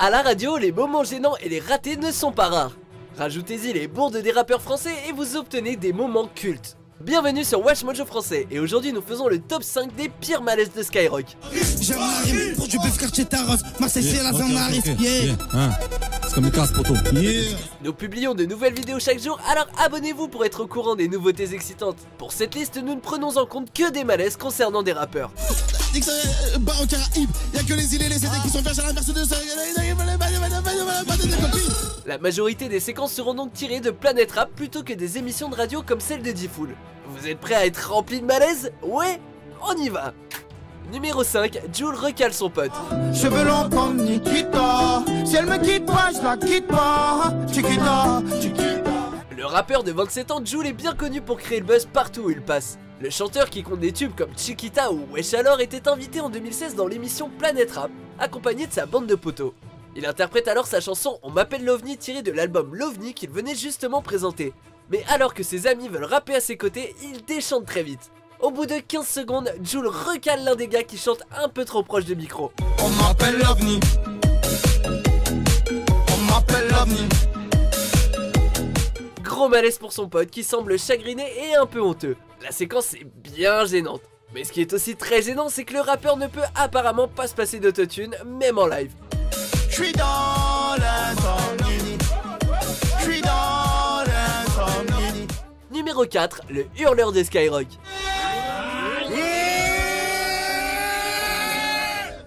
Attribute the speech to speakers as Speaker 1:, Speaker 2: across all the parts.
Speaker 1: À la radio, les moments gênants et les ratés ne sont pas rares. Rajoutez-y les bourdes des rappeurs français et vous obtenez des moments cultes. Bienvenue sur Wesh Mojo Français et aujourd'hui nous faisons le top 5 des pires malaises de Skyrock.
Speaker 2: J'aime la rime pour du bœuf quartier Taros. Marseille c'est la zone arrive.
Speaker 3: C'est comme une casse poto.
Speaker 1: Nous publions de nouvelles vidéos chaque jour, alors abonnez-vous pour être au courant des nouveautés excitantes. Pour cette liste, nous ne prenons en compte que des malaises concernant des rappeurs.
Speaker 2: Bah en Caraïbes, y'a que les îles et les CD qui sont verts à la Mercedes.
Speaker 1: La majorité des séquences seront donc tirées de Planète Rap plutôt que des émissions de radio comme celle de D-Fool. Vous êtes prêts à être remplis de malaise? Ouais, on y va. Numéro 5, Jul recale son pote.
Speaker 2: Cheveux longs comme Nikita. Si elle me quitte pas, je la quitte pas. Chiquita, Chiquita.
Speaker 1: Le rappeur de 27 ans, Jul est bien connu pour créer le buzz partout où il passe. Le chanteur qui compte des tubes comme Chiquita ou Wesh alors était invité en 2016 dans l'émission Planète Rap, accompagné de sa bande de potos. Il interprète alors sa chanson On m'appelle l'OVNI tirée de l'album L'OVNI qu'il venait justement présenter. Mais alors que ses amis veulent rapper à ses côtés, il déchante très vite. Au bout de 15 secondes, Jul recale l'un des gars qui chante un peu trop proche du micro.
Speaker 2: On m'appelle l'OVNI. On m'appelle l'OVNI.
Speaker 1: Gros malaise pour son pote qui semble chagriné et un peu honteux. La séquence est bien gênante. Mais ce qui est aussi très gênant, c'est que le rappeur ne peut apparemment pas se passer d'autotune, même en live.
Speaker 2: J'suis dans l'insomnie. J'suis dans l'insomnie.
Speaker 1: Numéro 4, le hurleur de Skyrock.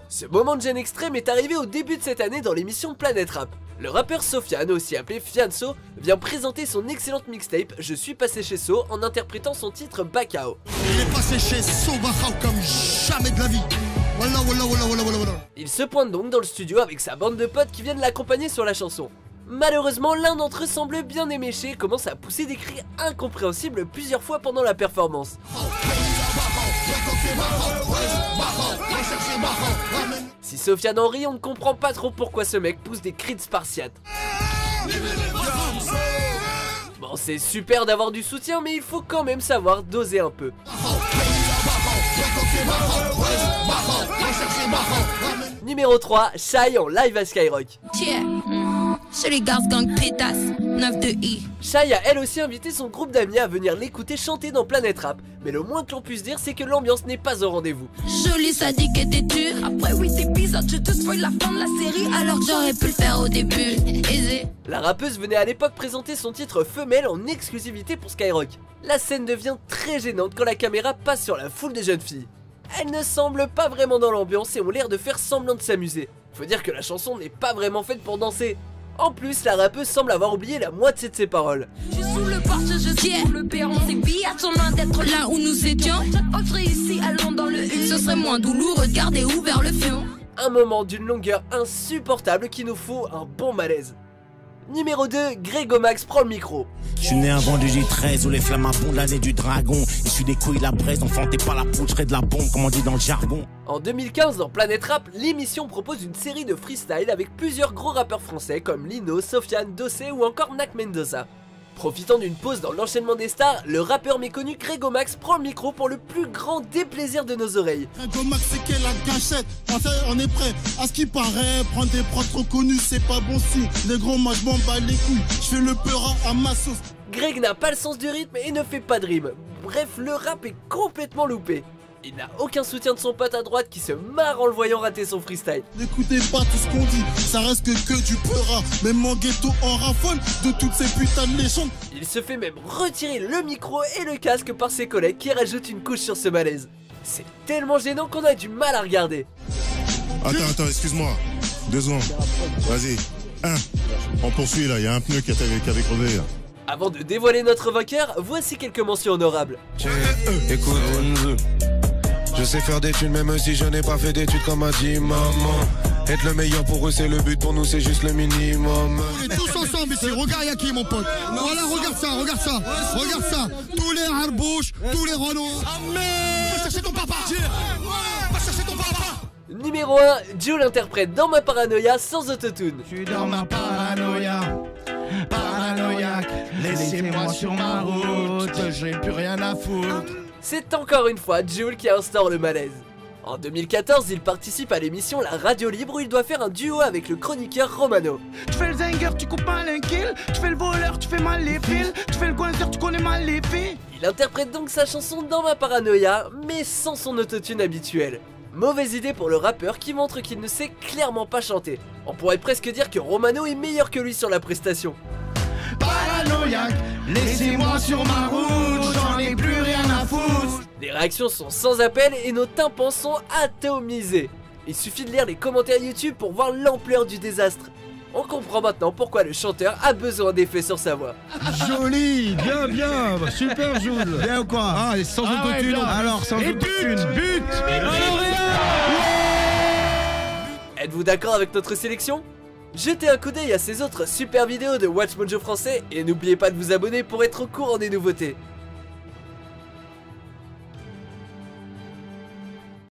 Speaker 1: Ce moment de gêne extrême est arrivé au début de cette année dans l'émission Planète Rap. Le rappeur Sofiane, aussi appelé Fianso, vient présenter son excellente mixtape Je suis passé chez So en interprétant son titre Bakao.
Speaker 2: Il est passé chez So Bakao comme jamais de la vie. Voilà.
Speaker 1: Il se pointe donc dans le studio avec sa bande de potes qui viennent l'accompagner sur la chanson. Malheureusement, l'un d'entre eux semble bien éméché et commence à pousser des cris incompréhensibles plusieurs fois pendant la performance. Si Sofiane en rit, on ne comprend pas trop pourquoi ce mec pousse des cris de spartiate. Bon, c'est super d'avoir du soutien, mais il faut quand même savoir doser un peu. Numéro 3, Shai en live à Skyrock.
Speaker 4: Chez les gars gang pétasse, 9 de I.
Speaker 1: Shai a elle aussi invité son groupe d'amis à venir l'écouter chanter dans Planète Rap, mais le moins que l'on puisse dire c'est que l'ambiance n'est pas au rendez-vous.
Speaker 4: Jolie sadique et têtue. Après 8 épisodes, je te spoil la fin de la série alors que j'aurais pu le faire au début. Aisé.
Speaker 1: La rappeuse venait à l'époque présenter son titre Femelle en exclusivité pour Skyrock. La scène devient très gênante quand la caméra passe sur la foule de jeunes filles. Elles ne semblent pas vraiment dans l'ambiance et ont l'air de faire semblant de s'amuser. Faut dire que la chanson n'est pas vraiment faite pour danser. En plus, la rappeuse semble avoir oublié la moitié de ses paroles.
Speaker 4: Je suis sous le porche, je suis sous le perron. C'est billard, sont loin d'être là où nous étions. Chaque fois que je réussis, allons dans le U. Ce serait moins douloureux de garder ouvert le fion.
Speaker 1: Un moment d'une longueur insupportable qui nous faut un bon malaise. Numéro 2, Grégomax prend le micro.
Speaker 5: Je suis né un vendredi 13 où les flammes abondent l'année du dragon. Je suis des couilles la braise, enfant t'es pas la poudre et de la bombe comme on dit dans le jargon.
Speaker 1: En 2015 dans Planète Rap, l'émission propose une série de freestyle avec plusieurs gros rappeurs français comme Lino, Sofiane, Dossé ou encore Nak Mendoza. Profitant d'une pause dans l'enchaînement des stars, le rappeur méconnu Grégomax prend le micro pour le plus grand déplaisir de nos oreilles.
Speaker 2: Grégomax c'est qu'elle la gâchette. Enfin, on est prêt. À ce qui paraît, prendre des prods trop connus, c'est pas bon signe. Les gros, moi je m'en bats les couilles. Je fais le peura à ma sauce.
Speaker 1: Greg n'a pas le sens du rythme et ne fait pas de rime. Bref, le rap est complètement loupé. Il n'a aucun soutien de son pote à droite qui se marre en le voyant rater son freestyle.
Speaker 2: N'écoutez pas tout ce qu'on dit, ça reste que du peura. Même mon ghetto en raffole de toutes ces putains de légendes.
Speaker 1: Il se fait même retirer le micro et le casque par ses collègues qui rajoutent une couche sur ce malaise. C'est tellement gênant qu'on a du mal à regarder.
Speaker 6: Attends, excuse-moi. 2 secondes. Vas-y. On poursuit là, il y a un pneu qui avait crevé là.
Speaker 1: Avant de dévoiler notre vainqueur, voici quelques mentions honorables.
Speaker 7: Écoute, je sais faire des thunes même si je n'ai pas fait d'études comme a dit maman. Être le meilleur pour eux c'est le but, pour nous c'est juste le minimum.
Speaker 2: On est tous ensemble ici, regarde Yaki mon pote. Voilà, regarde ça. Tous les harbouches, tous les Renault. Va chercher ton papa. Va chercher ton papa.
Speaker 1: Numéro 1, Jul interprète Dans ma paranoïa sans autotune.
Speaker 2: Je suis dans ma paranoïa, paranoïaque. Laissez-moi sur ma route, j'ai plus rien à foutre.
Speaker 1: C'est encore une fois Jul qui instaure le malaise. En 2014, il participe à l'émission La Radio Libre où il doit faire un duo avec le chroniqueur Romano.
Speaker 8: Tu fais le zinger, tu coupes mal un kill. Tu fais le voleur, tu fais mal les fils. Tu fais le coinceur, tu connais mal les filles.
Speaker 1: Il interprète donc sa chanson Dans ma paranoïa, mais sans son autotune habituel. Mauvaise idée pour le rappeur qui montre qu'il ne sait clairement pas chanter. On pourrait presque dire que Romano est meilleur que lui sur la prestation.
Speaker 8: Paranoïaque, laissez-moi sur ma route, j'en ai plus rien à foutre.
Speaker 1: Les réactions sont sans appel et nos tympans sont atomisés. Il suffit de lire les commentaires YouTube pour voir l'ampleur du désastre. On comprend maintenant pourquoi le chanteur a besoin d'effets sur sa voix.
Speaker 2: Joli, bien, bien, super Jules. Bien ou quoi? Ah, et sans autotune. Alors, sans autotune. But.
Speaker 1: Êtes-vous d'accord avec notre sélection? Jetez un coup d'œil à ces autres super vidéos de Watch Mojo français et n'oubliez pas de vous abonner pour être au courant des nouveautés.